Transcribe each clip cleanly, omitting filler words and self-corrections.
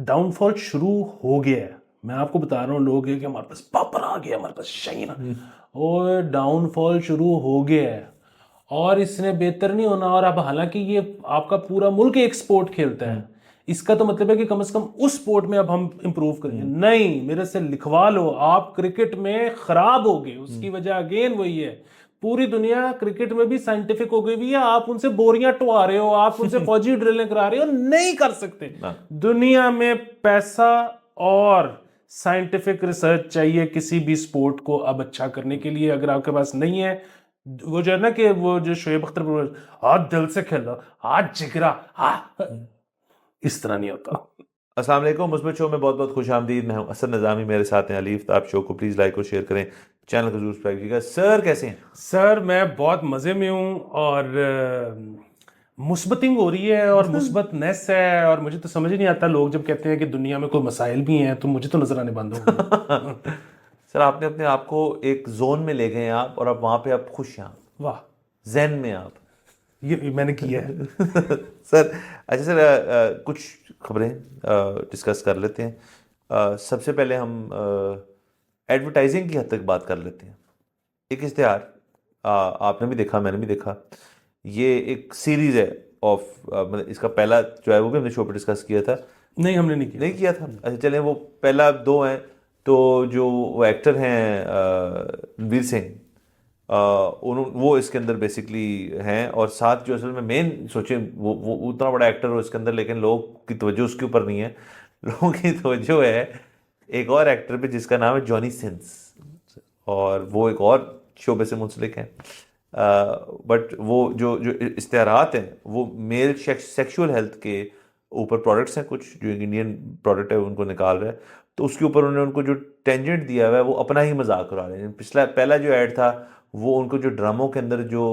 Downfall शुरू हो गया है। मैं आपको बता रहा हूँ, लोग ये कि हमारे पास पापड़ आ गया, हमारे पास शाइन, और डाउनफॉल शुरू हो गया है और इसने बेहतर नहीं होना। और अब हालांकि ये आपका पूरा मुल्क एक स्पोर्ट खेलता है, इसका तो मतलब है कि कम से कम उस स्पोर्ट में अब हम इंप्रूव करेंगे। नहीं, मेरे से लिखवा लो, आप क्रिकेट में खराब हो गए। उसकी वजह अगेन वही है, पूरी दुनिया क्रिकेट में भी साइंटिफिक हो गई भी है, आप उनसे बोरियां टुवा रहे हो, आप उनसे फौजी ड्रिलें करा रहे हो, नहीं कर सकते। दुनिया में पैसा और साइंटिफिक रिसर्च चाहिए किसी भी स्पोर्ट को अब अच्छा करने के लिए। अगर आपके पास नहीं है, वो जो है ना कि वो जो शोएब अख्तर, आज दिल से खेलो, आज जिगरा, इस तरह नहीं होता। अस्सलाम वालेकुम, मुस्बित शो में बहुत बहुत खुश आमदीद। मैं हूं असद निज़ामी, मेरे साथ हैं अलीफ। तो आप शो को प्लीज़ लाइक और शेयर करें, चैनल को जरूर सब्सक्राइब कीजिएगा। सर कैसे हैं? सर मैं बहुत मज़े में हूँ और मुस्बतिंग हो रही है और मुस्बतनेस है, और मुझे तो समझ ही नहीं आता, लोग जब कहते हैं कि दुनिया में कोई मसाइल भी हैं तो मुझे तो नजर आने बंद हो गए। सर आपने अपने आप को एक जोन में ले गए हैं आप, और अब वहां पे आप खुश हैं, वाह, जैन में आप। ये मैंने किया है। सर अच्छा सर, कुछ खबरें डिस्कस कर लेते हैं। सबसे पहले हम एडवर्टाइजिंग की हद तक बात कर लेते हैं। एक इश्तिहार आपने भी देखा, मैंने भी देखा। ये एक सीरीज है ऑफ, मतलब इसका पहला जो है वो भी हमने शो पर डिस्कस किया था। नहीं, हमने नहीं किया। नहीं किया था? अच्छा चलें, वो पहला दो हैं। तो जो वो एक्टर हैं रणवीर सिंह, वो इसके अंदर बेसिकली हैं। और साथ जो असल में मेन सोचें, वो उतना बड़ा एक्टर हो इसके अंदर, लेकिन लोग की तवज्जो उसके ऊपर नहीं है। लोगों की तवज्जो है एक और एक्टर पे जिसका नाम है जॉनी सिंस, और वो एक और शोबे से मुंसलिक हैं। बट वो जो जो इश्तिहारात हैं वो मेल सेक्सुअल हेल्थ के ऊपर प्रोडक्ट्स हैं, कुछ जो इंडियन प्रोडक्ट है उनको निकाल रहा है। तो उसके ऊपर उन्होंने उनको जो टेंजेंट दिया हुआ है वो अपना ही मजाक उड़ा रहे हैं। पहला जो ऐड था वो उनको जो ड्रामों के अंदर जो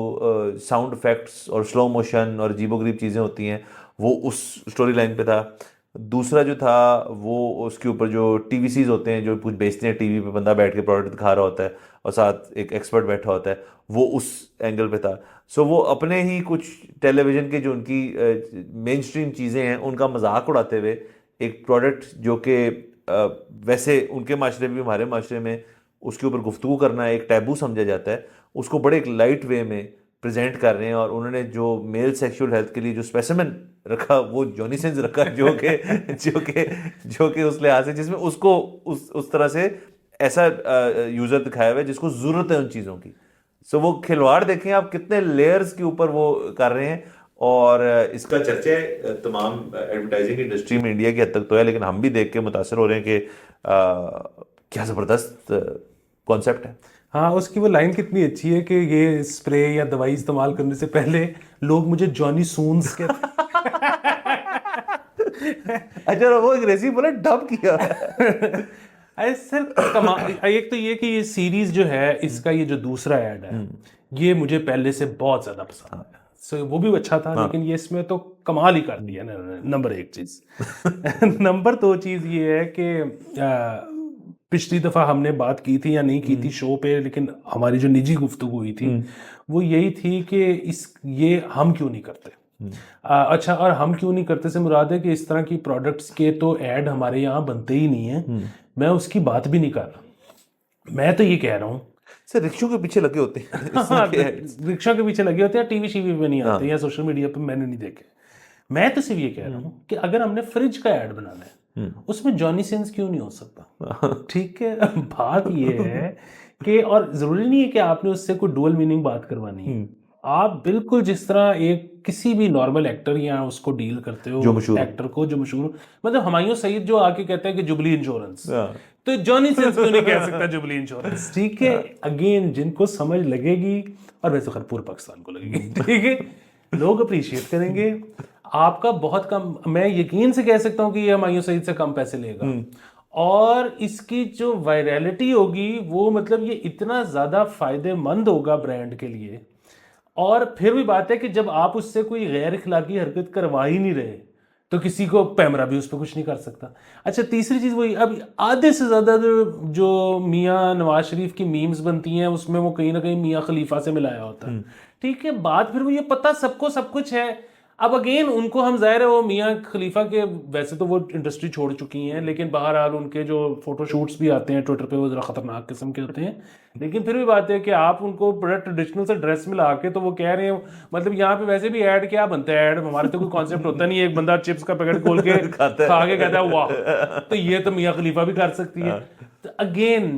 साउंड इफेक्ट्स और स्लो मोशन और अजीबोगरीब चीज़ें होती हैं वो उस स्टोरी लाइन पे था। दूसरा जो था वो उसके ऊपर जो टीवीसीज होते हैं जो कुछ बेचते हैं, टीवी पे बंदा बैठ के प्रोडक्ट दिखा रहा होता है और साथ एक एक्सपर्ट बैठा होता है, वो उस एंगल पे था। सो वो अपने ही कुछ टेलीविज़न के जो उनकी मेन स्ट्रीम चीज़ें हैं उनका मजाक उड़ाते हुए एक प्रोडक्ट जो कि वैसे उनके माशरे में भी हमारे माशरे में उसके ऊपर गुफ्तगू करना एक टैबू समझा जाता है, उसको बड़े एक लाइट वे में प्रेजेंट कर रहे हैं। और उन्होंने जो मेल सेक्सुअल हेल्थ के लिए जो स्पेसिमेन रखा वो जॉनी सिंस रखा, जो कि उस लिहाज से जिसमें उसको उस तरह से ऐसा यूजर दिखाया हुआ है जिसको जरूरत है उन चीज़ों की। सो वो खिलवाड़ देखें आप कितने लेयर्स के ऊपर वो कर रहे हैं। और इसका चर्चा तमाम एडवर्टाइजिंग इंडस्ट्री में इंडिया की हद तक तो है, लेकिन हम भी देख के मुतासर हो रहे हैं कि क्या ज़बरदस्त कॉन्सेप्ट है। हाँ, उसकी वो लाइन कितनी अच्छी है कि ये स्प्रे या दवाई इस्तेमाल करने से पहले लोग मुझे जॉनी सून्स कहते। अच्छा वो अंग्रेजी बोले डब किया। अरे सर, एक तो ये कि ये सीरीज जो है इसका ये जो दूसरा ऐड है ये मुझे पहले से बहुत ज्यादा पसंद है। सो वो भी अच्छा था, लेकिन ये इसमें तो कमाल ही कर दिया ना। नंबर एक चीज। नंबर दो चीज ये है कि पिछली दफा हमने बात की थी या नहीं की थी शो पे, लेकिन हमारी जो निजी गुफ्तगू हुई थी वो यही थी कि ये हम क्यों नहीं करते। अच्छा, और हम क्यों नहीं करते से मुराद है कि इस तरह की प्रोडक्ट्स के तो ऐड हमारे यहाँ बनते ही नहीं है। मैं उसकी बात भी नहीं कर रहा, मैं तो ये कह रहा हूँ सर रिक्शों के पीछे लगे होते हैं। रिक्शा के पीछे लगे होते हैं, टीवी शीवी पे नहीं आते या सोशल मीडिया पे मैंने नहीं देखे। मैं तो सिर्फ ये कह रहा हूँ कि अगर हमने फ्रिज का ऐड बनाना है उसमें जॉनी सिंस क्यों नहीं हो सकता। ठीक है, बात ये है कि, और जरूरी नहीं है कि आपने उससे कोई डुअल मीनिंग बात करवानी है। आप बिल्कुल जिस तरह एक किसी भी नॉर्मल एक्टर या उसको डील करते हो, जो मशहूर एक्टर को जो मशहूर, मतलब हुमायूं सईद जो आके कहता है कि जुबली इंश्योरेंस, तो जॉनी सिंस क्यों नहीं कह सकता जुबली इंश्योरेंस। ठीक है, अगेन जिनको समझ लगेगी, और वैसे खैर पूरे पाकिस्तान को लगेगी, ठीक है, लोग अप्रिशिएट करेंगे। आपका बहुत कम, मैं यकीन से कह सकता हूँ कि ये हुमायूं सईद से कम पैसे लेगा, और इसकी जो वायरलिटी होगी वो मतलब ये इतना ज्यादा फायदेमंद होगा ब्रांड के लिए। और फिर भी बात है कि जब आप उससे कोई गैर इखलाकी हरकत करवा ही नहीं रहे तो किसी को पैमरा भी उस पर कुछ नहीं कर सकता। अच्छा, तीसरी चीज वही, अब आधे से ज्यादा जो मियाँ नवाज शरीफ की मीम्स बनती हैं उसमें वो कहीं ना कहीं मियाँ खलीफा से मिलाया होता है। ठीक है, बात फिर वो ये पता सबको सब कुछ है। अब अगेन उनको हम जाहिर है वो मियाँ खलीफा के वैसे तो वो इंडस्ट्री छोड़ चुकी हैं, लेकिन बहरहाल उनके जो फोटोशूट्स भी आते हैं ट्विटर पे वो जरा खतरनाक किस्म के होते हैं। लेकिन फिर भी बात है कि आप उनको बड़ा ट्रेडिशनल से ड्रेस में ला के तो वो कह रहे हैं, मतलब यहाँ पे वैसे भी ऐड क्या बनता है, ऐड हमारे तो कोई कॉन्सेप्ट होता नहीं है, एक बंदा चिप्स का पैकेट खोल के खाता है। खा के कहता है वाह, तो ये तो मियाँ खलीफा भी कर सकती है। तो अगेन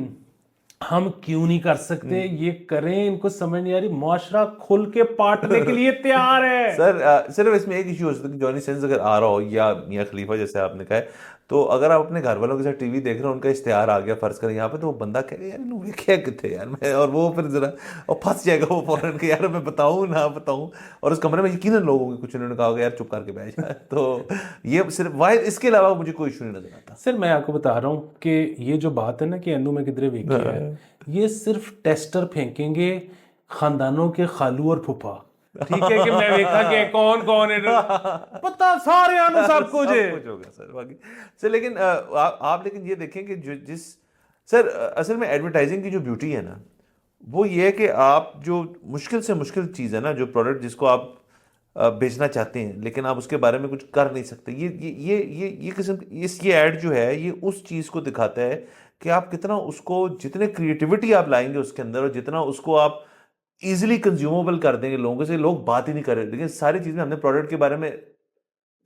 हम क्यों नहीं कर सकते, ये करें, इनको समझ नहीं आ रही, मुआशरा खुल के पाटने के लिए तैयार है। सर सिर्फ इसमें एक इशू हो सकता है कि जॉनी सिंस अगर आ रहा हो या मियाँ खलीफा जैसे आपने कहा है, तो अगर आप अपने घर वालों के साथ टीवी देख रहे हो, उनका इश्तेहार आ गया फर्ज करें यहाँ पे, तो वो बंदा कहेगा यार इन्होंने क्या कितने यार मैं, और वो फिर जरा और फंस जाएगा वो फौरन के यार मैं बताऊँ ना बताऊँ, और उस कमरे में यकीनन लोग होंगे कुछ उन्होंने कहा होगा यार चुप करके बैठ जा। तो ये सिर्फ वाहिद, इसके अलावा मुझे कोई इशू नहीं नजर आता। सर मैं आपको बता रहा हूँ कि ये जो बात है ना कि अनु में किधरे वेखी है, ये सिर्फ टेस्टर फेंकेंगे खानदानों के खालू और फूफा, ठीक है, कि मैं देखा कि कौन कौन है, पता सारे अनु सब कुछ है। कुछ होगा सर बाकी सर, लेकिन आप लेकिन ये देखें कि जो जिस सर असल में एडवर्टाइजिंग की जो ब्यूटी है ना, वो ये है कि आप जो मुश्किल से मुश्किल चीज़ है ना, जो प्रोडक्ट जिसको आप बेचना चाहते हैं लेकिन आप उसके बारे में कुछ कर नहीं सकते, ये किस्म ये ऐड जो है ये उस चीज़ को दिखाता है कि आप कितना उसको, जितने क्रिएटिविटी आप लाएंगे उसके अंदर और जितना उसको आप इजीली कंज्यूमेबल कर देंगे लोगों से, लोग बात ही नहीं कर रहे। लेकिन सारी चीज़ें हमने प्रोडक्ट के बारे में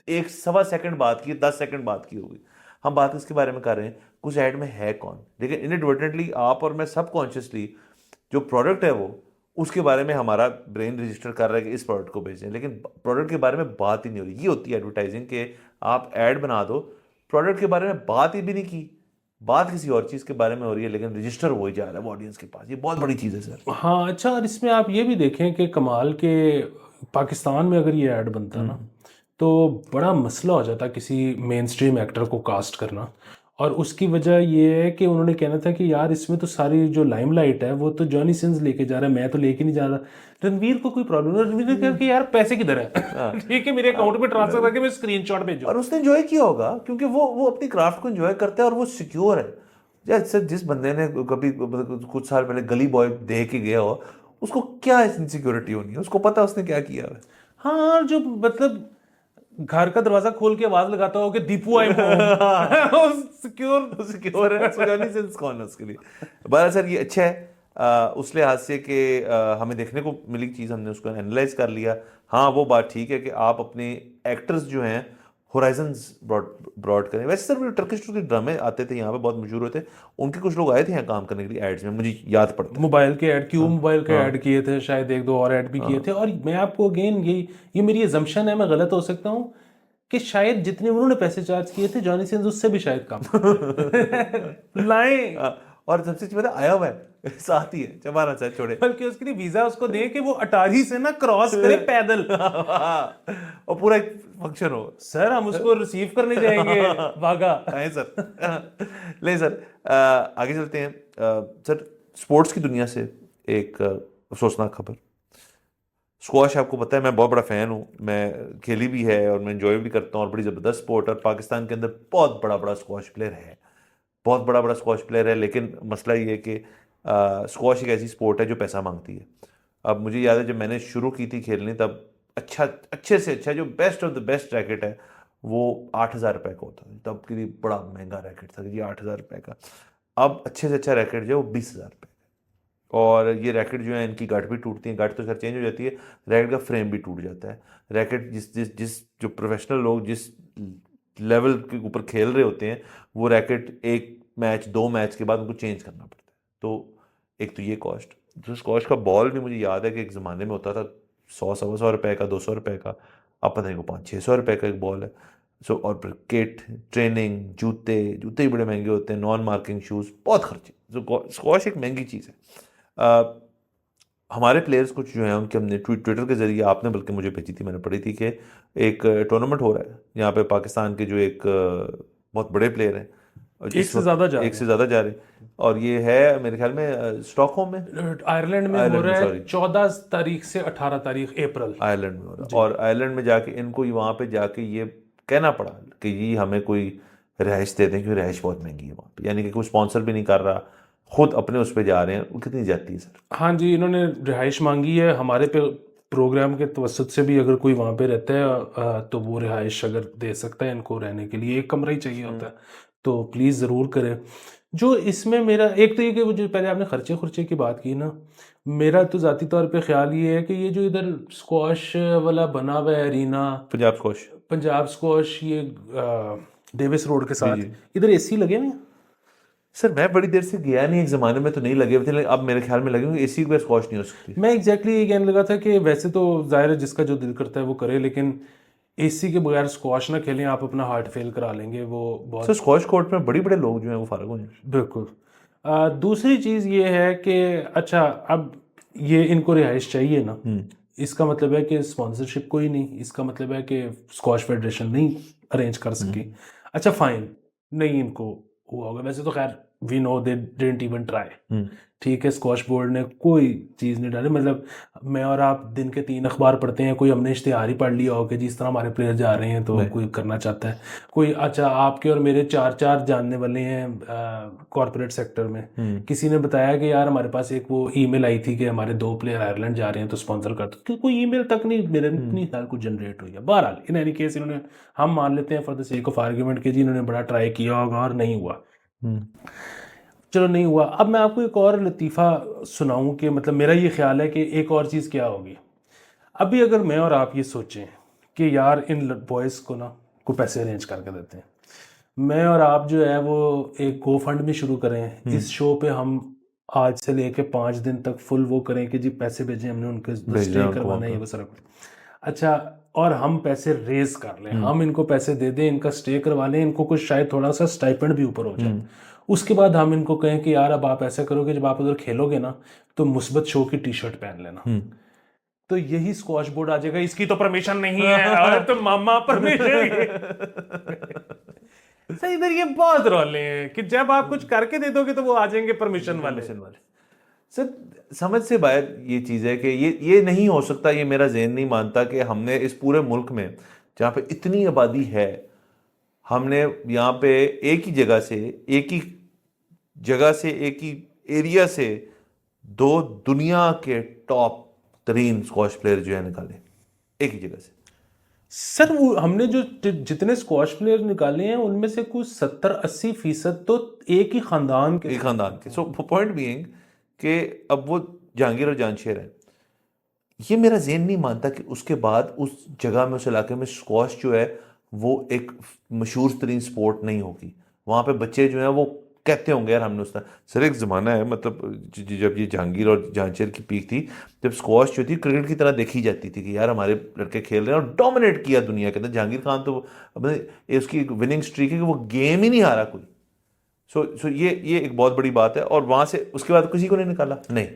एक सवा सेकंड बात की, 10 सेकंड बात की होगी, हम बात इसके बारे में कर रहे हैं कुछ ऐड में है कौन, लेकिन इनएडवर्टेंटली आप और मैं सबकॉन्शियसली जो प्रोडक्ट है वो उसके बारे में हमारा ब्रेन रजिस्टर कर रहा है कि इस प्रोडक्ट को बेचें, लेकिन प्रोडक्ट के बारे में बात ही नहीं हो रही। ये होती है एडवर्टाइजिंग के आप ऐड बना दो, प्रोडक्ट के बारे में बात ही भी नहीं की, बात किसी और चीज़ के बारे में हो रही है, लेकिन रजिस्टर हो ही जा रहा है ऑडियंस के पास। ये बहुत बड़ी चीज़ है सर। हाँ अच्छा, और इसमें आप ये भी देखें कि कमाल के पाकिस्तान में अगर ये ऐड बनता ना तो बड़ा मसला हो जाता किसी मेन स्ट्रीम एक्टर को कास्ट करना, और उसकी वजह ये है कि उन्होंने कहना था कि यार इसमें तो सारी जो लाइमलाइट है वो तो जॉनी सिंस लेके जा रहा है, मैं तो लेके नहीं जा रहा। रणवीर को कोई प्रॉब्लम नहीं, रणवीर ने कहा कि यार पैसे किधर है, ठीक है मेरे अकाउंट में ट्रांसफर करके मैं स्क्रीनशॉट भेजो। और उसने एंजॉय किया होगा क्योंकि वो अपनी क्राफ्ट को एंजॉय करता है और वो सिक्योर है। यार सर जिस बंदे ने कभी कुछ साल पहले गली बॉय देख के गया हो, उसको क्या इनसिक्योरिटी होनी है, उसको पता है उसने क्या किया है। हाँ, जो मतलब घर का दरवाजा खोल के आवाज लगाता हो कि दीपू आई सिक्योर सिक्योर है, जॉनी सिंस कौन है उसके लिए। बहरहाल सर ये अच्छा है उस लिहाज से कि हमें देखने को मिली चीज़, हमने उसको एनालाइज कर लिया। हाँ वो बात ठीक है कि आप अपने एक्टर्स जो हैं होराइजन्स ब्रॉड करें। वैसे सर टर्किश ड्रामे आते थे यहाँ पे, बहुत मशहूर होते, उनके कुछ लोग आए थे यहाँ काम करने के लिए एड्स में, मुझे याद पड़ता है। मोबाइल के ऐड, क्यों मोबाइल के ऐड किए थे, शायद एक दो और ऐड भी किए थे। और मैं आपको अगेन ये मेरी एजम्पशन है, मैं गलत हो सकता हूँ, कि शायद जितने उन्होंने पैसे चार्ज किए थे जॉनी सिंस उससे भी शायद कम लाएं, और सबसे अच्छी बात है आया हुआ है साथ ही है, चमारा सर छोड़े, बल्कि उसके लिए वीजा उसको दे कि वो अटारी से ना क्रॉस करे पैदल और पूरा एक फंक्शन हो। सर हम उसको रिसीव करने जाएंगे वागा। आए सर ले सर आगे चलते हैं। सर स्पोर्ट्स की दुनिया से एक अफसोसनाक खबर। स्क्वाश आपको पता है मैं बहुत बड़ा फ़ैन हूँ, मैं खेली भी है और मैं एंजॉय भी करता हूँ, और बड़ी ज़बरदस्त स्पोर्ट, और पाकिस्तान के अंदर बहुत बड़ा बड़ा स्क्वाश प्लेयर है, बहुत बड़ा बड़ा स्क्वाश प्लेयर है। लेकिन मसला ये है कि स्क्वाश एक ऐसी स्पोर्ट है जो पैसा मांगती है। अब मुझे याद है जब मैंने शुरू की थी खेलनी, तब अच्छे से अच्छा जो best of the best racket है वो 8,000 रुपये का होता है, तब के लिए बड़ा महंगा रैकेट था जी 8,000 रुपये का। अब अच्छे से अच्छा रैकेट जो है वो 20,000 रुपये का, और ये रैकेट जो है इनकी गाठ भी टूटती है, गाठ तो खैर चेंज हो जाती है, रैकेट का फ्रेम भी टूट जाता है। रैकेट जिस जिस जिस जो प्रोफेशनल लोग जिस लेवल के ऊपर खेल रहे होते हैं, वो रैकेट एक मैच 2 मैच के बाद उनको चेंज करना पड़ता है। तो एक तो ये कॉस्ट, जो स्क्वाश का बॉल भी मुझे याद है कि एक ज़माने में होता था 100-125 रुपये का, 200 रुपये का, अब पता नहीं को 500-600 रुपये का एक बॉल है। सो और फिर किट, ट्रेनिंग, जूते ही बड़े महंगे होते हैं, नॉन मार्किंग शूज़, बहुत खर्चे। तो स्क्वाश एक महंगी चीज़ है। हमारे प्लेयर्स कुछ जो हैं उनके हमने ट्विटर के ज़रिए, आपने बल्कि मुझे भेजी थी, मैंने पढ़ी थी कि एक टूर्नामेंट हो रहा है यहाँ पे पाकिस्तान के जो एक बहुत बड़े प्लेयर हैं, एक से ज़्यादा जा रहे हैं, और ये है मेरे ख्याल में स्टॉकहोम में, आयरलैंड में हो रहा है 14 तारीख से 18 तारीख अप्रैल, आयरलैंड में हो रहा है। और आयरलैंड में जाके इनको वहाँ पे जाके ये कहना पड़ा कि ये हमें कोई रिहाइश दे दें, क्योंकि रिहाइश बहुत महंगी है वहाँ पे, यानी कि कोई स्पॉन्सर भी नहीं कर रहा, खुद अपने उस पर जा रहे हैं। वो कितनी जाती है सर? हाँ जी, इन्होंने रिहाइश मांगी है, हमारे पे प्रोग्राम के तवसत से भी अगर कोई वहाँ पे रहता है तो वो रिहाइश अगर दे सकता है इनको रहने के लिए, एक कमरा ही चाहिए होता है, तो प्लीज़ ज़रूर करें। जो इसमें मेरा एक तो ये कि वो जो पहले आपने खर्चे खुर्चे की बात की ना, मेरा तो ज़ाती तौर पे ख्याल ये है कि ये जो इधर स्क्वाश वाला बना हुआ है एरीना, पंजाब स्क्वाश, ये डेविस रोड के साथ, इधर एसी लगे हुए हैं? सर मैं बड़ी देर से गया नहीं, एक ज़माने में तो नहीं लगे हुए थे, लेकिन अब मेरे ख्याल में लगे हुए, एसी के बगैर स्क्वाश नहीं हो सकती। मैं एग्जैक्टली ये कहने लगा था कि वैसे तो जाहिर है जिसका जो दिल करता है वो करे, लेकिन एसी के बगैर स्क्वाश ना खेलें, आप अपना हार्ट फेल करा लेंगे, वो बहुत। सर स्क्वाश कोर्ट में बड़े बड़े लोग जो हैं वो फारग हो जाए। बिल्कुल। दूसरी चीज़ ये है कि अच्छा, अब ये इनको रिहाइश चाहिए ना, इसका मतलब है कि स्पॉन्सरशिप कोई नहीं, इसका मतलब है कि स्क्वाश फेडरेशन नहीं अरेंज कर सकी। अच्छा फाइन, नहीं इनको हुआ होगा, वैसे तो खैर we know they didn't even try, ठीक है, स्क्वाश बोर्ड ने कोई चीज़ नहीं डाली। मतलब मैं और आप दिन के 3 अखबार पढ़ते हैं, कोई हमने इश्तिहार ही पढ़ लिया हो कि जिस तरह हमारे प्लेयर जा रहे हैं तो कोई करना चाहता है कोई। अच्छा आपके और मेरे 4 जानने वाले हैं कॉर्पोरेट सेक्टर में, किसी ने बताया कि यार हमारे पास एक वो ईमेल आई थी कि हमारे 2 प्लेयर आयरलैंड जा रहे हैं तो स्पॉन्सर कर दो, कोई ईमेल तक नहीं मेरे इतनी ख्याल कुछ जनरेट हुई है। बहरहाल इन एनी केस इन्होंने, हम मान लेते हैं for the sake of argument कि जी इन्होंने बड़ा ट्राई किया होगा और नहीं हुआ, चलो नहीं हुआ। अब मैं आपको एक और लतीफ़ा सुनाऊं कि मतलब मेरा ये ख्याल है कि एक और चीज़ क्या होगी। अभी अगर मैं और आप ये सोचें कि यार इन बॉयज़ को ना को पैसे अरेंज करके देते हैं, मैं और आप जो है वो एक गो फंड में शुरू करें, इस शो पे हम आज से लेके 5 दिन तक फुल वो करें कि जी पैसे भेजें, हमने उनके स्टे करवाना है ये वो सारा कुछ। अच्छा, और हम पैसे रेज कर लें, हम इनको पैसे दे दें, इनका स्टे करवा लें, इनको कुछ शायद थोड़ा सा स्टाइपेंड भी ऊपर हो जाए। उसके बाद हम इनको कहें कि यार अब आप ऐसा करोगे, जब आप उधर खेलोगे ना तो मुस्बत शो की टी शर्ट पहन लेना, तो यही स्क्वाश बोर्ड आ जाएगा, इसकी तो परमिशन नहीं है, अरे तो मामा परमिशन। सर इधर ये बहुत रोले हैं कि जब आप कुछ करके दे दोगे तो वो आ जाएंगे परमिशन वाले। सर समझ से बाहर ये चीज़ है कि ये नहीं हो सकता, ये मेरा ज़हन नहीं मानता कि हमने इस पूरे मुल्क में जहाँ पे इतनी आबादी है, हमने यहाँ पे एक ही जगह से एक ही एरिया से 2 दुनिया के टॉप तरीन स्क्वाश प्लेयर जो है निकाले एक ही जगह से। सर वो हमने जो जितने स्क्वाश प्लेयर निकाले हैं उनमें से कुछ 70-80% तो एक ही खानदान के। सो पॉइंट बीइंग कि अब वो जहांगीर और जानशेर है, ये मेरा ज़हन नहीं मानता कि उसके बाद उस जगह में, उस इलाके में स्क्वाश जो है वो एक मशहूर तरीन स्पोर्ट नहीं होगी। वहाँ पे बच्चे जो हैं वो कहते होंगे यार हमने उस तरह। सर एक ज़माना है, मतलब जब ये जहांगीर और जानशेर की पीक थी, जब स्क्वाश जो थी क्रिकेट की तरह देखी जाती थी कि यार हमारे लड़के खेल रहे हैं, और डोमिनेट किया दुनिया के अंदर। जहांगीर खान तो उसकी विनिंग स्ट्रीक है कि वो गेम ही नहीं हारा कोई। सो ये एक बहुत बड़ी बात है। और वहाँ से उसके बाद किसी को नहीं निकाला, नहीं,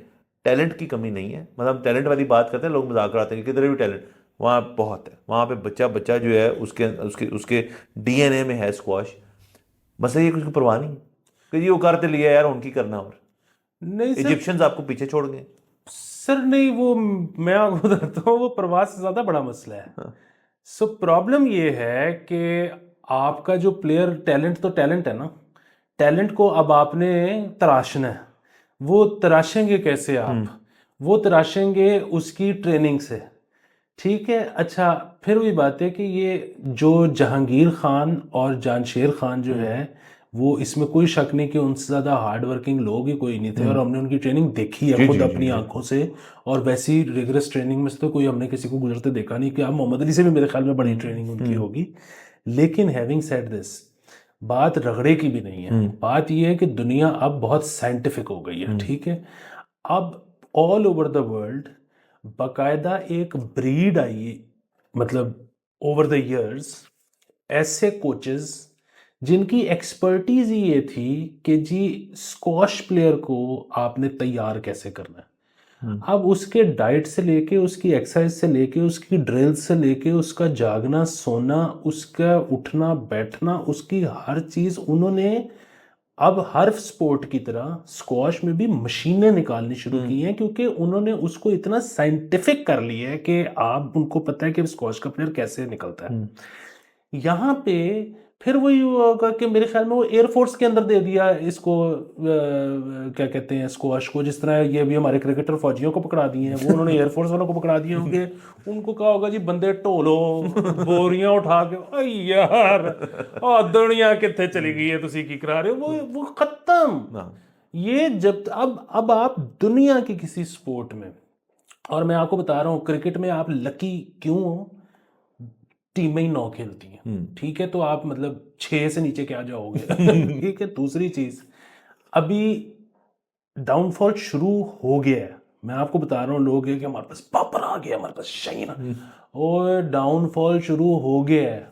टैलेंट की कमी नहीं है, मतलब टैलेंट वाली बात करते हैं लोग, मजाक कराते हैं कि किधर भी टैलेंट वहाँ बहुत है। वहाँ पे बच्चा जो है उसके डीएनए में है स्क्वाश। मसला ये कुछ परवाह नहीं कि ये वो करते लिया यार उनकी करना, और नहीं इजिप्शियंस आपको पीछे छोड़ गए। सर नहीं, वो मैं आपको बताता हूँ वो प्रवास से ज़्यादा बड़ा मसला है। सो प्रॉब्लम ये है कि आपका जो प्लेयर टैलेंट तो टैलेंट है ना, टैलेंट को अब आपने तराशना है। वो तराशेंगे कैसे आप? वो तराशेंगे उसकी ट्रेनिंग से, ठीक है। अच्छा फिर वही बात है कि ये जो जहांगीर खान और जानशेर खान जो है, वो इसमें कोई शक नहीं कि उनसे ज़्यादा हार्ड वर्किंग लोग ही कोई नहीं थे, और हमने उनकी ट्रेनिंग देखी है खुद अपनी आंखों से, और वैसी रिगरस ट्रेनिंग में से तो कोई हमने किसी को गुजरते देखा नहीं। कि आप मोहम्मद अली से भी मेरे ख्याल में बड़ी ट्रेनिंग उनकी होगी। लेकिन हैविंग सेड दिस, बात रगड़े की भी नहीं है, बात यह है कि दुनिया अब बहुत साइंटिफिक हो गई है, ठीक है। अब ऑल ओवर द वर्ल्ड बाकायदा एक ब्रीड आई, मतलब ओवर द इयर्स, ऐसे कोचेस जिनकी एक्सपर्टीज ये थी कि जी स्क्वाश प्लेयर को आपने तैयार कैसे करना है। अब उसके डाइट से लेके, उसकी एक्सरसाइज से लेके, उसकी ड्रिल से लेके, उसका जागना सोना, उसका उठना बैठना, उसकी हर चीज़ उन्होंने अब हर स्पोर्ट की तरह स्क्वाश में भी मशीनें निकालनी शुरू की हैं, क्योंकि उन्होंने उसको इतना साइंटिफिक कर लिया है कि आप उनको पता है कि स्क्वाश का प्लेयर कैसे निकलता है। यहाँ पे फिर वही होगा कि मेरे ख्याल में वो एयरफोर्स के अंदर दे दिया इसको, क्या कहते हैं, स्क्वाश को। जिस तरह ये भी हमारे क्रिकेटर फौजियों को पकड़ा दिए हैं, वो उन्होंने एयरफोर्स वालों को पकड़ा दिए होंगे। उनको कहा होगा जी बंदे ढोलो, बोरियां उठा के, "अय यार दुनिया कितने चली गई है, तुसी की करा रहे हो"। वो खत्म। हाँ। ये जब अब आप दुनिया की किसी स्पोर्ट में, और मैं आपको बता रहा हूँ क्रिकेट में आप लकी क्यों हो, टीमें ही 9 खेलती हैं, ठीक है, तो आप मतलब 6 से नीचे क्या जाओगे। ठीक है। दूसरी चीज, अभी डाउनफॉल शुरू हो गया है। मैं आपको बता रहा हूँ, लोग हैं कि हमारे पास पापड़ आ गया, हमारे पास शाइन, और डाउनफॉल शुरू हो गया है,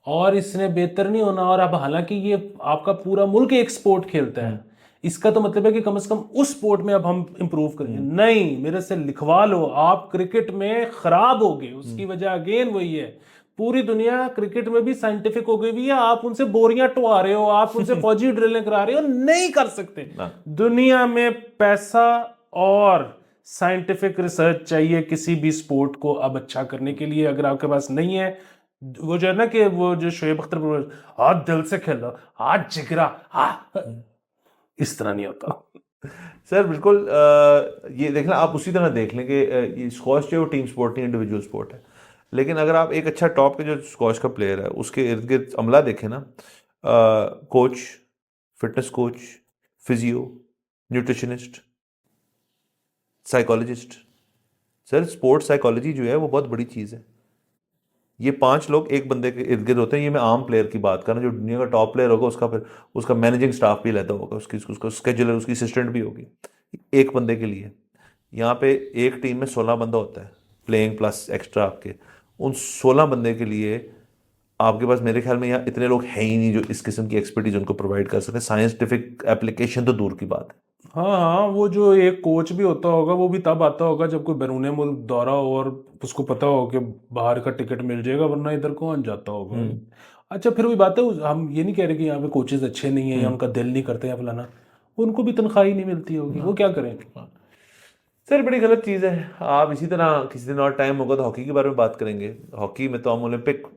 और इसने बेहतर नहीं होना। और अब हालांकि ये आपका पूरा मुल्क एक स्पोर्ट खेलता है, इसका तो मतलब है कि कम से कम उस स्पोर्ट में अब हम इंप्रूव करेंगे। नहीं, मेरे से लिखवा लो, आप क्रिकेट में खराब हो गए। उसकी वजह अगेन वही है, पूरी दुनिया क्रिकेट में भी साइंटिफिक हो गई हुई है। आप उनसे बोरियां टुवा रहे हो, आप उनसे फौजी ड्रिलें करा रहे हो, नहीं कर सकते। दुनिया में पैसा और साइंटिफिक रिसर्च चाहिए किसी भी स्पोर्ट को अब अच्छा करने के लिए। अगर आपके पास नहीं है, वो जो है ना कि वो जो शोएब अख्तर, आज दिल से खेलो, आज जिगरा, इस तरह नहीं होता। सर बिल्कुल, ये देखना, आप उसी तरह देख लें कि ये स्क्वॉश जो है वो टीम स्पोर्ट नहीं, इंडिविजुअल स्पोर्ट है। लेकिन अगर आप एक अच्छा टॉप के जो स्क्वॉश का प्लेयर है उसके इर्द गिर्द अमला देखें ना, coach, fitness coach, physio, nutritionist, psychologist. Sir sports psychology जो है वो बहुत बड़ी चीज़ है। ये 5 लोग एक बंदे के इर्द गिर्द होते हैं। ये मैं आम प्लेयर की बात कर रहा हूँ, जो दुनिया का टॉप प्लेयर होगा उसका फिर उसका मैनेजिंग स्टाफ भी रहता होगा, उसका स्केजुलर, उसकी असिस्टेंट भी होगी एक बंदे के लिए। यहाँ पे एक टीम में 16 बंदा होता है, प्लेइंग प्लस एक्स्ट्रा आपके। उन 16 बंदे के लिए आपके पास मेरे ख्याल में यहाँ इतने लोग हैं ही नहीं जो इस किस्म की एक्सपर्टीज उनको प्रोवाइड कर सकें। साइंटिफिक एप्लीकेशन तो दूर की बात है। हाँ हाँ, वो जो एक कोच भी होता होगा वो भी तब आता होगा जब कोई बैरून मुल्क दौरा हो और उसको पता हो कि बाहर का टिकट मिल जाएगा, वरना इधर कौन जाता होगा। अच्छा, फिर वही बात है, हम ये नहीं कह रहे कि यहाँ पे कोचेज अच्छे नहीं है या उनका दिल नहीं करते या फलाना, उनको भी तनख्वाह ही नहीं मिलती होगी, वो क्या करें। सर बड़ी गलत चीज़ है। आप इसी तरह किसी दिन और टाइम होगा तो हॉकी के बारे में बात करेंगे। हॉकी में तो हम ओलंपिक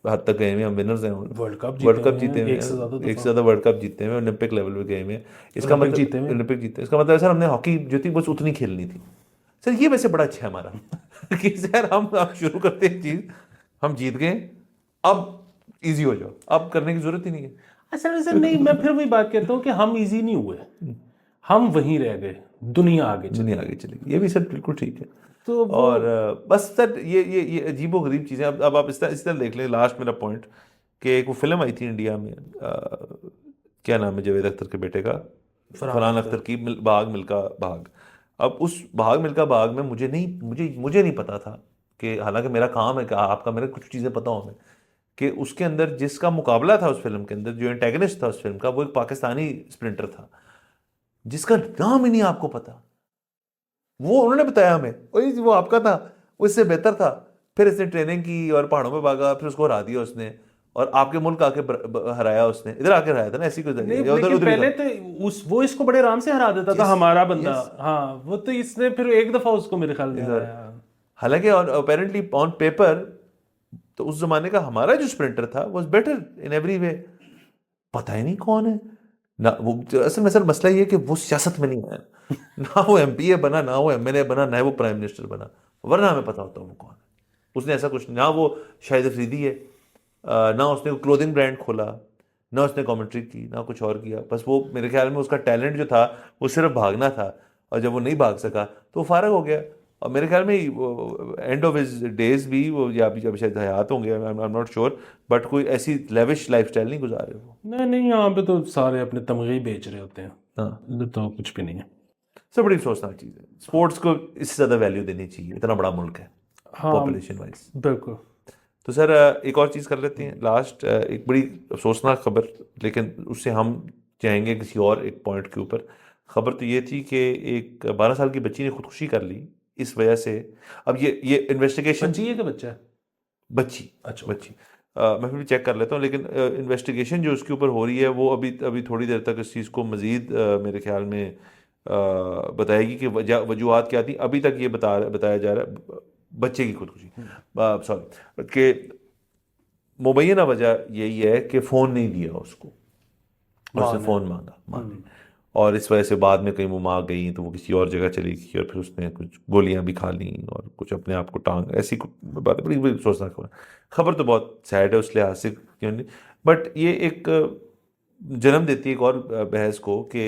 हद तक गए हुए हैं, हम विनर्स हैं। वर्ल्ड कप वर्ल्ड जीते कप जीते हैं हुए एक से ज्यादा हैं, एक से दफा, ज़्यादा वर्ल्ड कप जीते हुए, ओलंपिक लेवल पे गए हुए हैं। इसका ओलंपिक मतलब जीते हुए। ओलंपिक जीते, इसका मतलब है सर हमने हॉकी जो थी बस उतनी खेलनी थी। सर ये वैसे बड़ा अच्छा है हमारा कि सर हम शुरू करते हैं चीज़, हम जीत गए, अब इजी हो जाओ, अब करने की जरूरत ही नहीं है। अच्छा सर, नहीं, मैं फिर वही बात कहता हूँ कि हम इजी नहीं हुए, हम वहीं रह गए, दुनिया आगे चली। दुनिया आगे चलेगी, ये भी सर बिल्कुल ठीक है। तो वो और बस सर ये अजीबो गरीब चीज़ें। अब आप इस तरह देख लें, लास्ट मेरा पॉइंट, कि एक वो फिल्म आई थी इंडिया में, क्या नाम है जावेद अख्तर के बेटे का, फरहान अख्तर की, भाग मिल्खा भाग। अब उस भाग मिल्खा भाग में मुझे नहीं पता था कि, हालांकि मेरा काम है कि आपका मेरे कुछ चीज़ें पता हो हमें, कि उसके अंदर जिसका मुकाबला था उस फिल्म के अंदर, जो एंटेगनिस्ट था उस फिल्म का, वो एक पाकिस्तानी स्प्रिंटर था जिसका नाम ही नहीं आपको पता। वो उन्होंने बताया हमें, वही वो आपका था, वो इससे बेहतर था। फिर इसने ट्रेनिंग की और पहाड़ों में भागा, फिर उसको हरा दिया उसने, और आपके मुल्क आके हराया उसने, इधर आके हराया था ना, ऐसी कोई नहीं, उधर लेकिन उधर पहले तो वो इसको बड़े आराम से हरा देता था हमारा बंदा। हाँ, वो तो इसने फिर एक दफा उसको मेरे ख्याल में हराया। हालांकि अपेरेंटली ऑन पेपर तो उस जमाने का हमारा जो स्प्रिंटर था was better in every way. पता ही नहीं कौन है ना वो। असल में सर मसला ये है कि वो सियासत में नहीं आया ना, वो एमपीए बना, ना वो एमएलए बना, ना वो प्राइम मिनिस्टर बना, वरना हमें पता होता वो कौन है। उसने ऐसा कुछ, ना वो शाहिद अफरीदी है, ना उसने क्लोथिंग ब्रांड खोला, ना उसने कमेंट्री की, ना कुछ और किया। बस वो मेरे ख्याल में उसका टैलेंट जो था वो सिर्फ भागना था, और जब वो नहीं भाग सका तो वो फारग हो गया। और मेरे ख्याल में एंड ऑफ हिज डेज भी वो, या अभी जब शायद हयात होंगे, I am not sure, but कोई ऐसी लेविश लाइफस्टाइल नहीं गुजारे वो। नहीं नहीं, यहाँ पे तो सारे अपने तमगे ही बेच रहे होते हैं, हाँ इधर तो कुछ भी नहीं है। सब बड़ी अफसोसनाक चीज़ है। स्पोर्ट्स को इससे ज़्यादा वैल्यू देनी चाहिए, इतना बड़ा मुल्क है हाँ पॉपुलेशन वाइज। बिल्कुल। तो सर एक और चीज़ कर लेते हैं लास्ट, एक बड़ी अफसोसनाक खबर, लेकिन उससे हम जाएंगे किसी और एक पॉइंट के ऊपर। खबर तो ये थी कि एक 12 साल की बच्ची ने खुदकुशी कर ली इस वजह से। अब ये इन्वेस्टिगेशन, पंची का बच्चा है? बच्ची, अच्छा, बच्ची, मैं फिर भी चेक कर लेता हूँ, लेकिन इन्वेस्टिगेशन जो उसके ऊपर हो रही है वो अभी थोड़ी देर तक इस चीज़ को मज़ीद मेरे ख्याल में बताएगी कि वजूहात क्या थी। अभी तक ये बताया जा रहा है बच्चे की खुदकुशी, सॉरी, कि मुबैना वजह यही है कि फ़ोन नहीं दिया उसको, और उसने फ़ोन मांगा माँ ने, और इस वजह से बाद में कहीं वो माँ गई तो वो किसी और जगह चली गई, और फिर उसने कुछ गोलियां भी खा ली और कुछ अपने आप को टांग, ऐसी बात बड़ी बड़ी सोचना खबर। खबर तो बहुत सैड है उस लिहाज से, क्यों नहीं, बट ये एक जन्म देती है एक और बहस को कि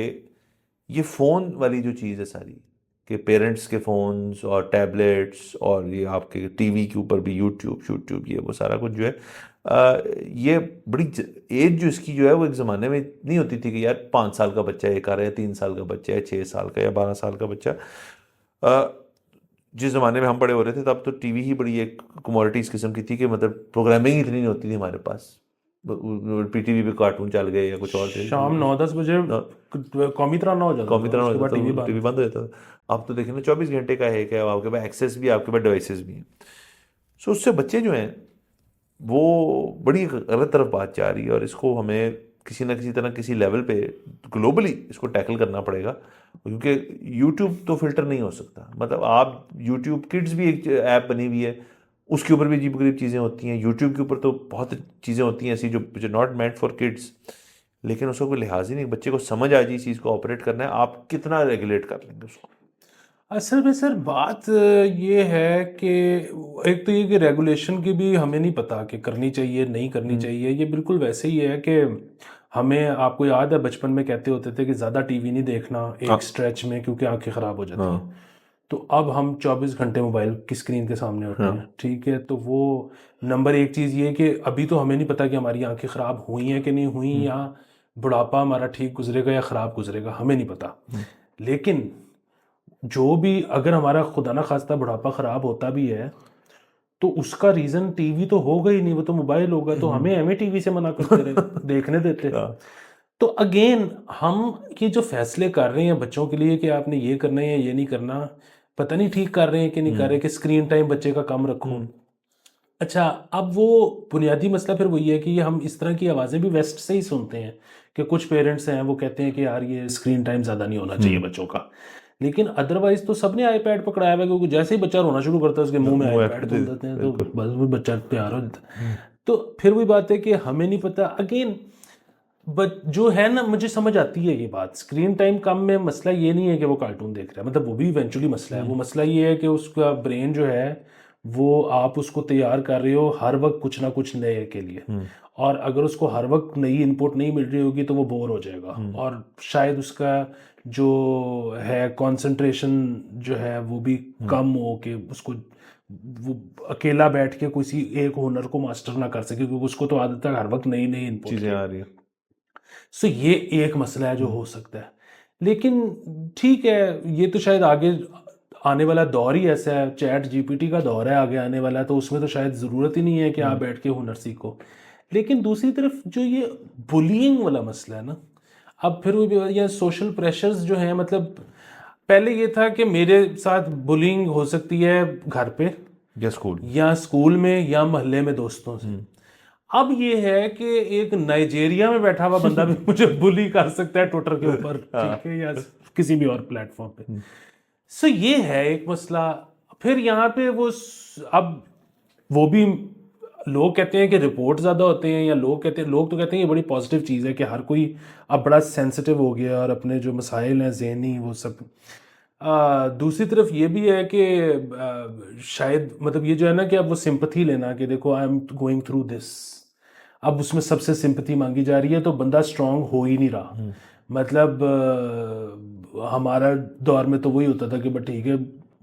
ये फ़ोन वाली जो चीज़ है सारी, कि पेरेंट्स के फ़ोन्स और टैबलेट्स और ये आपके टीवी के ऊपर भी यूट्यूब यूट्यूब ये वो सारा कुछ जो है, ये बड़ी एज जो इसकी जो है वो एक ज़माने में नहीं होती थी कि यार 5 साल का बच्चा एक आ रहा है, 3 साल का बच्चा है, 6 साल का या 12 साल का बच्चा। अ, जिस ज़माने में हम बड़े हो रहे थे तब तो टीवी ही बड़ी एक कमोडिटी इस किस्म की थी कि मतलब प्रोग्रामिंग ही इतनी नहीं होती थी हमारे पास, पीटीवी पे कार्टून चल गए या कुछ और थे, शाम 9-10 बजे कौमी तराना हो जाता कॉमी था, तरह हो उसके बाद जाता टीवी था, टीवी बंद। बंद हो जाता था। अब तो देखिए ना 24 घंटे का है क्या, आपके पास एक्सेस भी है, आपके पास डिवाइसेस भी हैं। सो उससे बच्चे जो हैं वो बड़ी गलत तरफ बात जा रही है, और इसको हमें किसी ना किसी तरह किसी लेवल पे ग्लोबली इसको टैकल करना पड़ेगा, क्योंकि यूट्यूब तो फिल्टर नहीं हो सकता। मतलब आप यूट्यूब किड्स भी एक ऐप बनी हुई है, उसके ऊपर भी अजीब गरीब चीज़ें होती हैं, यूट्यूब के ऊपर तो बहुत चीज़ें होती हैं ऐसी जो नॉट मेंट फॉर किड्स, लेकिन उसका कोई लिहाज ही नहीं, बच्चे को समझ आ जाए इस चीज़ को ऑपरेट करना है, आप कितना रेगुलेट कर लेंगे उसको। असल में सर बात ये है कि एक तो ये कि रेगुलेशन की भी हमें नहीं पता कि करनी चाहिए नहीं करनी चाहिए। ये बिल्कुल वैसे ही है कि हमें, आपको याद है बचपन में कहते होते थे कि ज़्यादा टीवी नहीं देखना एक स्ट्रेच में क्योंकि आंखें ख़राब हो जाती हैं। तो अब हम 24 घंटे मोबाइल की स्क्रीन के सामने होते हैं, ठीक है। तो वो नंबर एक चीज़ ये कि अभी तो हमें नहीं पता कि हमारी आंखें ख़राब हुई हैं कि नहीं हुई, या बुढ़ापा हमारा ठीक गुजरेगा या ख़राब गुजरेगा, हमें नहीं पता। लेकिन जो भी, अगर हमारा खुदा ना खास्ता बुढ़ापा ख़राब होता भी है तो उसका रीज़न टीवी तो होगा ही नहीं, वो तो मोबाइल होगा। तो हमें टीवी से मना करते रहे, देखने देते। तो अगेन हम ये जो फैसले कर रहे हैं बच्चों के लिए कि आपने ये करना है या ये नहीं करना, पता नहीं ठीक कर रहे हैं कि नहीं कर रहे, कि स्क्रीन टाइम बच्चे का कम रखो। अच्छा, अब वो बुनियादी मसला फिर वही है कि ये हम इस तरह की आवाज़ें भी वेस्ट से ही सुनते हैं कि कुछ पेरेंट्स हैं वो कहते हैं कि यार ये स्क्रीन टाइम ज़्यादा नहीं होना चाहिए बच्चों का। लेकिन अदरवाइज तो सबने आईपैड पकड़ाया हुआ है, क्योंकि जैसे ही बच्चा रोना शुरू करता है उसके मुंह में वो आईपैड खोल देते हैं, तो बस वो बच्चा तैयार हो जाता है। तो फिर वही बात है कि हमें नहीं पता अगेन। बट जो है ना, मुझे समझ आती है ये बात, स्क्रीन टाइम कम में मसला ये नहीं है कि वो कार्टून देख रहा है, मतलब वो भी इवेंचुअली मसला है। वो मसला ये है कि उसका ब्रेन जो है वो, आप उसको तैयार कर रहे हो हर वक्त कुछ ना कुछ नए के लिए, और अगर उसको हर वक्त नई इनपुट नहीं मिल रही होगी तो वो बोर हो जाएगा, और शायद उसका जो है कंसंट्रेशन जो है वो भी कम हो के उसको, वो अकेला बैठ के किसी एक हुनर को मास्टर ना कर सके, क्योंकि उसको तो आदत है हर वक्त नई नई इनपुट चीज़ें की। आ रही हैं। सो ये एक मसला है जो हो सकता है। लेकिन ठीक है, ये तो शायद आगे आने वाला दौर ही ऐसा है, चैट जीपीटी का दौर है आगे आने वाला, तो उसमें तो शायद ज़रूरत ही नहीं है कि आप बैठ के हुनर सीखो। लेकिन दूसरी तरफ जो ये बुलिंग वाला मसला है ना, अब फिर वो या सोशल प्रेशर्स जो हैं, मतलब पहले ये था कि मेरे साथ बुलिंग हो सकती है घर पे या स्कूल में या मोहल्ले में दोस्तों से। अब ये है कि एक नाइजीरिया में बैठा हुआ बंदा भी मुझे बुली कर सकता है ट्विटर के ऊपर, ठीक है, या किसी भी और प्लेटफॉर्म पे। सो ये है एक मसला। फिर यहाँ पे अब वो भी लोग कहते हैं कि रिपोर्ट ज़्यादा होते हैं, या लोग तो कहते हैं ये बड़ी पॉजिटिव चीज़ है कि हर कोई अब बड़ा सेंसिटिव हो गया और अपने जो मसाइल हैं ज़हनी वो सब। दूसरी तरफ ये भी है कि शायद मतलब ये जो है ना कि अब वो सिंपथी लेना कि देखो I am going through this, अब उसमें सबसे सिंपथी मांगी जा रही है, तो बंदा स्ट्रांग हो ही नहीं रहा। मतलब हमारा दौर में तो वही होता था कि बस ठीक है,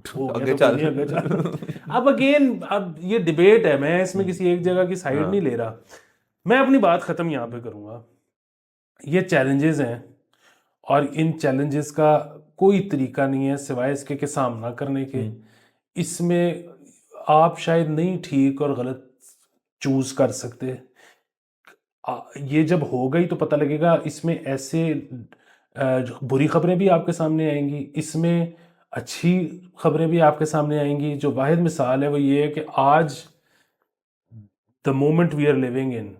हो गया तो कोई नहीं, आगे चल। अब अगेन, अब ये डिबेट है, मैं इसमें किसी एक जगह की साइड नहीं ले रहा। मैं अपनी बात ख़त्म यहाँ पे करूँगा। ये चैलेंजेस हैं, और इन चैलेंजेस का कोई तरीका नहीं है सिवाय इसके के सामना करने के। इसमें आप शायद नहीं ठीक और गलत चूज कर सकते। ये जब हो गई तो पता लगेगा। इसमें ऐसे बुरी खबरें भी आपके सामने आएंगी, इसमें अच्छी खबरें भी आपके सामने आएंगी। जो वाहिद मिसाल है वो ये है कि आज the moment we are living in,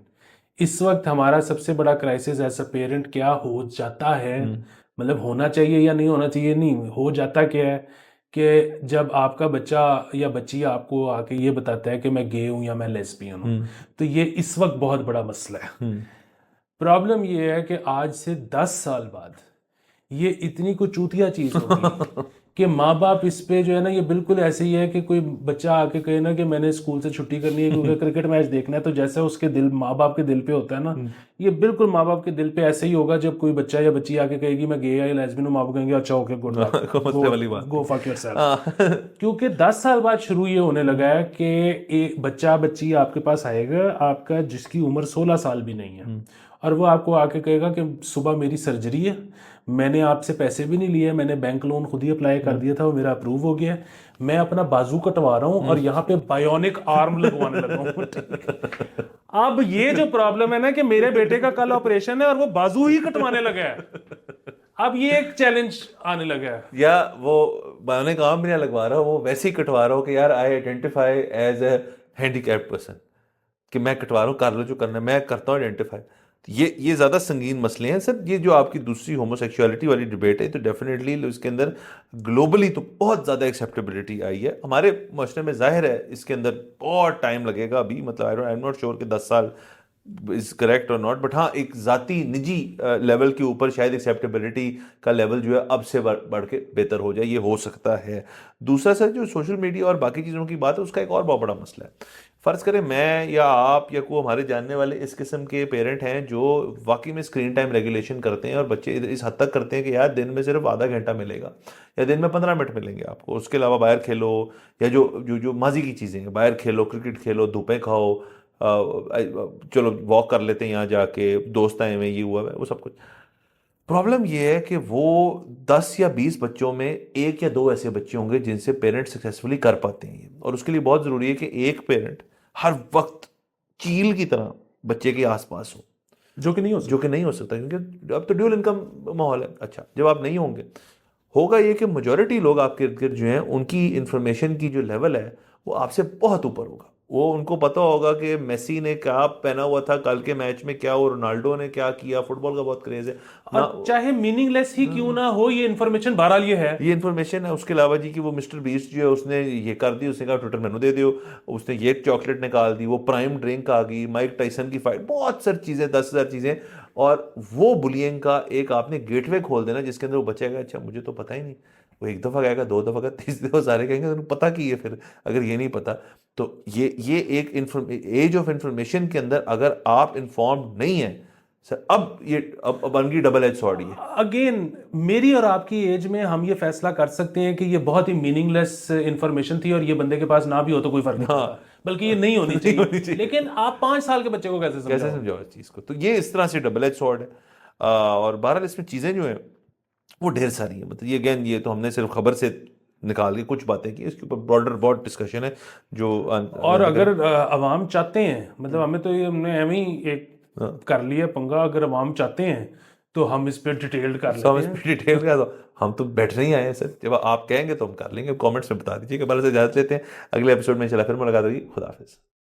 इस वक्त हमारा सबसे बड़ा क्राइसिस एज अ पेरेंट क्या हो जाता है, मतलब होना चाहिए या नहीं होना चाहिए, नहीं हो जाता क्या है कि जब आपका बच्चा या बच्ची आपको आके ये बताता है कि मैं गे हूं या मैं लेस्बियन हूं, तो ये इस वक्त बहुत बड़ा मसला है। प्रॉब्लम ये है कि आज से 10 साल बाद ये इतनी कुछ चूतिया चीज होगी कि माँ बाप इस पे जो है ना, ये बिल्कुल ऐसे ही है कि कोई बच्चा आके कहे ना कि मैंने स्कूल से छुट्टी करनी है क्योंकि क्रिकेट मैच देखना है, तो जैसे उसके दिल माँ बाप के दिल पे होता है ना, ये बिल्कुल माँ बाप के दिल पे ऐसे ही होगा जब कोई बच्चा या बच्ची आके कहेगी मैं गे या लेस्बियन हूँ, माँ बाप कहेंगे अच्छा ओके गुड लक, मसले वाली बात गो फक योरसेल्फ। क्योंकि 10 साल बाद शुरू ये होने लगा है कि एक बच्चा बच्ची आपके पास आएगा आपका जिसकी उम्र 16 साल भी नहीं है, और वो आपको आके कहेगा कि सुबह मेरी सर्जरी है, मैंने आपसे पैसे भी नहीं लिए, मैंने बैंक लोन खुद ही अप्लाई कर दिया था, वो मेरा अप्रूव हो गया है, मैं अपना बाजू कटवा रहा हूँ और यहाँ पे बायोनिक आर्म लगवाने लगा हूँ। अब ये जो प्रॉब्लम है ना कि मेरे बेटे का कल ऑपरेशन है और वो बाजू ही कटवाने लगा है, अब ये एक चैलेंज आने लगा है। या वो बायोनिक आर्म भी नहीं लगवा रहा, वो वैसे ही कटवा रहा हो कि यार I identify as a handicapped person, कि मैं कटवा रहा हूँ, कर लो जो करना है, मैं करता हूँ आइडेंटिफाई। ये ज़्यादा संगीन मसले हैं सर। ये जो आपकी दूसरी होमोसेक्सुअलिटी वाली डिबेट है, तो डेफिनेटली इसके अंदर ग्लोबली तो बहुत ज़्यादा एक्सेप्टेबिलिटी आई है। हमारे माशरे में जाहिर है इसके अंदर बहुत टाइम लगेगा अभी, मतलब आई एम नॉट श्योर कि 10 साल इज करेक्ट और नॉट, बट हाँ एक ज़ाती निजी लेवल के ऊपर शायद एक्सेप्टेबिलिटी का लेवल जो है अब से बढ़ के बेहतर हो जाए, ये हो सकता है। दूसरा सर जो सोशल मीडिया और बाकी चीज़ों की बात है, उसका एक और बहुत बड़ा मसला है। फ़र्ज़ करें मैं या आप या कोई हमारे जानने वाले इस किस्म के पेरेंट हैं जो वाकई में स्क्रीन टाइम रेगुलेशन करते हैं, और बच्चे इस हद तक करते हैं कि यार दिन में सिर्फ आधा घंटा मिलेगा या दिन में 15 मिनट मिलेंगे आपको, उसके अलावा बाहर खेलो, या जो जो जो माजी की चीज़ें हैं, बाहर खेलो, क्रिकेट खेलो, धूपें खाओ, चलो वॉक कर लेते हैं यहाँ जाके, दोस्त आए हुए, ये हुआ है, वो सब कुछ। प्रॉब्लम ये है कि वो 10 या 20 बच्चों में एक या दो ऐसे बच्चे होंगे जिनसे पेरेंट्स सक्सेसफुली कर पाते हैं ये, और उसके लिए बहुत ज़रूरी है कि एक पेरेंट हर वक्त चील की तरह बच्चे के आसपास हो, जो कि नहीं हो सकता क्योंकि अब तो ड्यूल इनकम माहौल है। अच्छा, जब आप नहीं होंगे, होगा ये कि मेजॉरिटी लोग आपके इर्द गिर्द जो हैं उनकी इंफॉर्मेशन की जो लेवल है वो आपसे बहुत ऊपर होगा। वो उनको पता होगा कि मेसी ने क्या पहना हुआ था कल के मैच में, क्या वो रोनाल्डो ने क्या किया, फुटबॉल का बहुत क्रेज है ना, और चाहे मीनिंगलेस ही क्यों ना हो ये इन्फॉर्मेशन बहरहाल ये है, ये इन्फॉर्मेशन है। उसके अलावा जी कि वो मिस्टर बीस्ट जो है उसने ये कर दी, उसने कहा ट्विटर मेनू दे दियो, उसने ये चॉकलेट निकाल दी, वो प्राइम ड्रिंक आ गई, माइक टाइसन की फाइट, बहुत सारी चीज़ें, 10,000 चीज़ें, और वो बुलियंग का एक आपने गेटवे खोल देना जिसके अंदर वो बचेगा अच्छा मुझे तो पता ही नहीं, वो एक दफ़ा कहेगा, दो दफ़ा कहेगा, तीसरी दफ़ा सारे कहेंगे तुमको पता की है, फिर अगर ये नहीं पता तो ये एक एज ऑफ इंफॉर्मेशन के अंदर अगर आप इन्फॉर्म्ड नहीं है सर, अब बन गई डबल एज सॉर्ड। ये अगेन मेरी और आपकी एज में हम ये फैसला कर सकते हैं कि ये बहुत ही मीनिंगलेस इंफॉर्मेशन थी और ये बंदे के पास ना भी हो तो कोई फर्क नहीं पड़ता, बल्कि ये नहीं होनी चाहिए। लेकिन आप 5 साल के बच्चे को कैसे समझाओ इस चीज़ को? तो ये इस तरह से डबल एज सॉर्ड है। और बहरहाल इसमें चीज़ें जो हैं वो ढेर सारी हैं। मतलब ये अगेन ये तो हमने सिर्फ खबर से निकाल के कुछ बातें की, इसके ऊपर ब्रॉडर बहुत डिस्कशन है जो और अगर अवाम चाहते हैं, मतलब हमें तो ये हमने एम ही एक कर लिया पंगा, अगर अवाम चाहते हैं तो हम इस पे डिटेल्ड कर लेते हैं। डिटेल का तो हम तो बैठ नहीं आए हैं सर, जब आप कहेंगे तो हम कर लेंगे। कमेंट्स में बता दीजिए कि बारे से इजाजत लेते हैं, अगले एपिसोड में चला फिर मुलाकात होगी। खुदा हाफिज़।